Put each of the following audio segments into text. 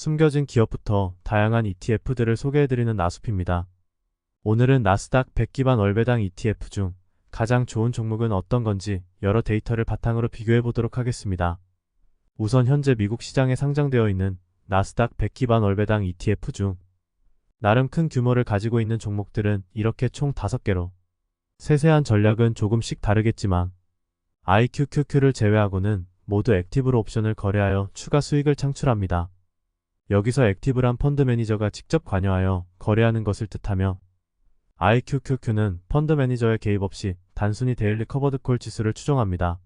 숨겨진 기업부터 다양한 ETF들을 소개해드리는 나숲입니다. 오늘은 나스닥 100 기반 월배당 ETF 중 가장 좋은 종목은 어떤 건지 여러 데이터를 바탕으로 비교해보도록 하겠습니다. 우선 현재 미국 시장에 상장되어 있는 나스닥 100 기반 월배당 ETF 중 나름 큰 규모를 가지고 있는 종목들은 이렇게 총 5개로 세세한 전략은 조금씩 다르겠지만 IQQQ를 제외하고는 모두 액티브로 옵션을 거래하여 추가 수익을 창출합니다. 여기서 액티브란 펀드 매니저가 직접 관여하여 거래하는 것을 뜻하며 IQQQ는 펀드 매니저의 개입 없이 단순히 데일리 커버드 콜 지수를 추정합니다.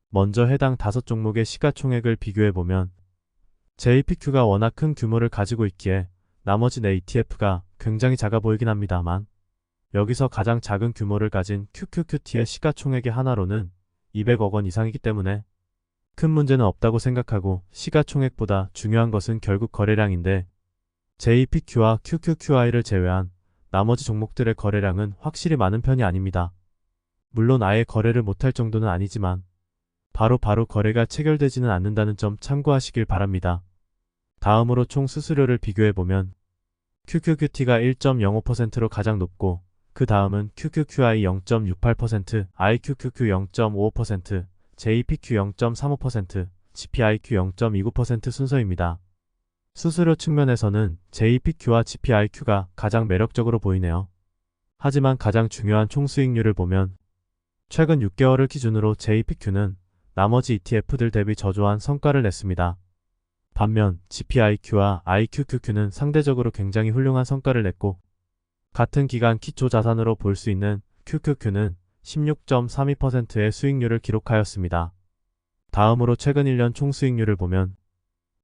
먼저 해당 5종목의 시가총액을 비교해보면 JPQ가 워낙 큰 규모를 가지고 있기에 나머지 네 ETF가 굉장히 작아 보이긴 합니다만 여기서 가장 작은 규모를 가진 QQQT의 시가총액의 하나로는 200억 원 이상이기 때문에 큰 문제는 없다고 생각하고 시가총액보다 중요한 것은 결국 거래량인데 JPQ와 QQQI를 제외한 나머지 종목들의 거래량은 확실히 많은 편이 아닙니다. 물론 아예 거래를 못할 정도는 아니지만 바로 거래가 체결되지는 않는다는 점 참고하시길 바랍니다. 다음으로 총 수수료를 비교해보면 QQQT가 1.05%로 가장 높고 그 다음은 QQQI 0.68%, IQQQ 0.55%, JPQ 0.35%, GPIQ 0.29% 순서입니다. 수수료 측면에서는 JPQ와 GPIQ가 가장 매력적으로 보이네요. 하지만 가장 중요한 총수익률을 보면 최근 6개월을 기준으로 JPQ는 나머지 ETF들 대비 저조한 성과를 냈습니다. 반면 GPIQ와 IQQQ는 상대적으로 굉장히 훌륭한 성과를 냈고 같은 기간 기초 자산으로 볼 수 있는 QQQ는 16.32%의 수익률을 기록하였습니다. 다음으로 최근 1년 총수익률을 보면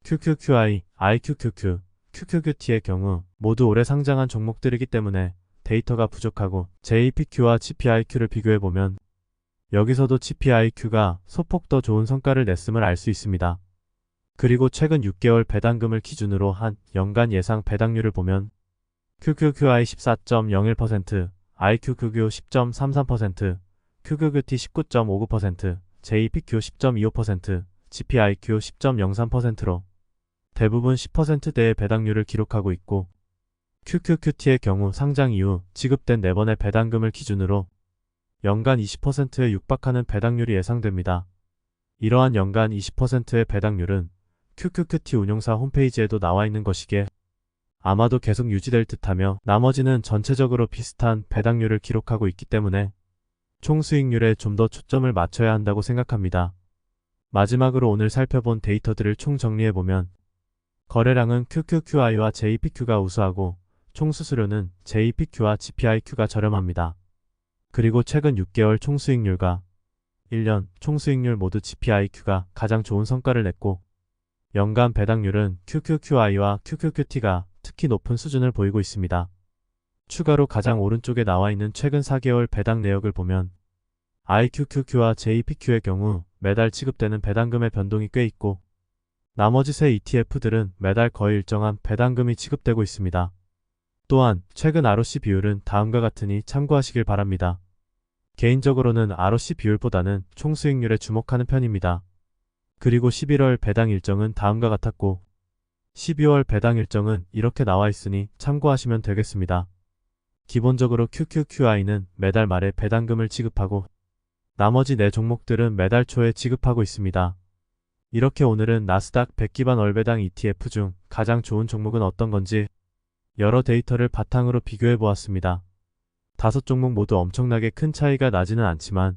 QQQI, IQQQ, QQQT의 경우 모두 올해 상장한 종목들이기 때문에 데이터가 부족하고 JPQ와 GPIQ를 비교해보면 여기서도 GPIQ가 소폭 더 좋은 성과를 냈음을 알 수 있습니다. 그리고 최근 6개월 배당금을 기준으로 한 연간 예상 배당률을 보면 QQQI 14.01%, IQQQ 10.33%, QQQT 19.59%, JPQ 10.25%, GPIQ 10.03%로 대부분 10%대의 배당률을 기록하고 있고 QQQT의 경우 상장 이후 지급된 4번의 배당금을 기준으로 연간 20%에 육박하는 배당률이 예상됩니다. 이러한 연간 20%의 배당률은 QQQT 운용사 홈페이지에도 나와 있는 것이기에 아마도 계속 유지될 듯하며 나머지는 전체적으로 비슷한 배당률을 기록하고 있기 때문에 총수익률에 좀 더 초점을 맞춰야 한다고 생각합니다. 마지막으로 오늘 살펴본 데이터들을 총 정리해보면 거래량은 QQQI와 JPQ가 우수하고 총수수료는 JPQ와 GPIQ가 저렴합니다. 그리고 최근 6개월 총수익률과 1년 총수익률 모두 GPIQ가 가장 좋은 성과를 냈고 연간 배당률은 QQQI와 QQQT가 특히 높은 수준을 보이고 있습니다. 추가로 가장 오른쪽에 나와 있는 최근 4개월 배당 내역을 보면 IQQQ와 JPQ의 경우 매달 지급되는 배당금의 변동이 꽤 있고 나머지 세 ETF들은 매달 거의 일정한 배당금이 지급되고 있습니다. 또한 최근 ROC 비율은 다음과 같으니 참고하시길 바랍니다. 개인적으로는 ROC 비율보다는 총수익률에 주목하는 편입니다. 그리고 11월 배당 일정은 다음과 같았고 12월 배당 일정은 이렇게 나와 있으니 참고하시면 되겠습니다. 기본적으로 QQQI는 매달 말에 배당금을 지급하고 나머지 4종목들은 매달 초에 지급하고 있습니다. 이렇게 오늘은 나스닥 100 기반 월배당 ETF 중 가장 좋은 종목은 어떤 건지 여러 데이터를 바탕으로 비교해 보았습니다. 5종목 모두 엄청나게 큰 차이가 나지는 않지만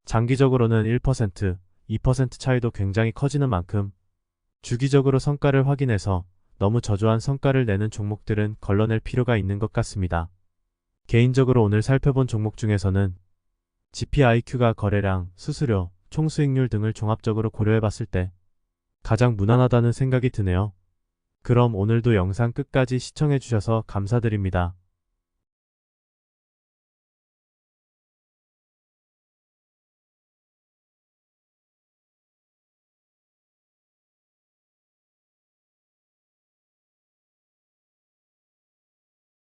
장기적으로는 1%, 2% 차이도 굉장히 커지는 만큼 주기적으로 성과를 확인해서 너무 저조한 성과를 내는 종목들은 걸러낼 필요가 있는 것 같습니다. 개인적으로 오늘 살펴본 종목 중에서는 GPIQ가 거래량, 수수료, 총수익률 등을 종합적으로 고려해봤을 때 가장 무난하다는 생각이 드네요. 그럼 오늘도 영상 끝까지 시청해주셔서 감사드립니다.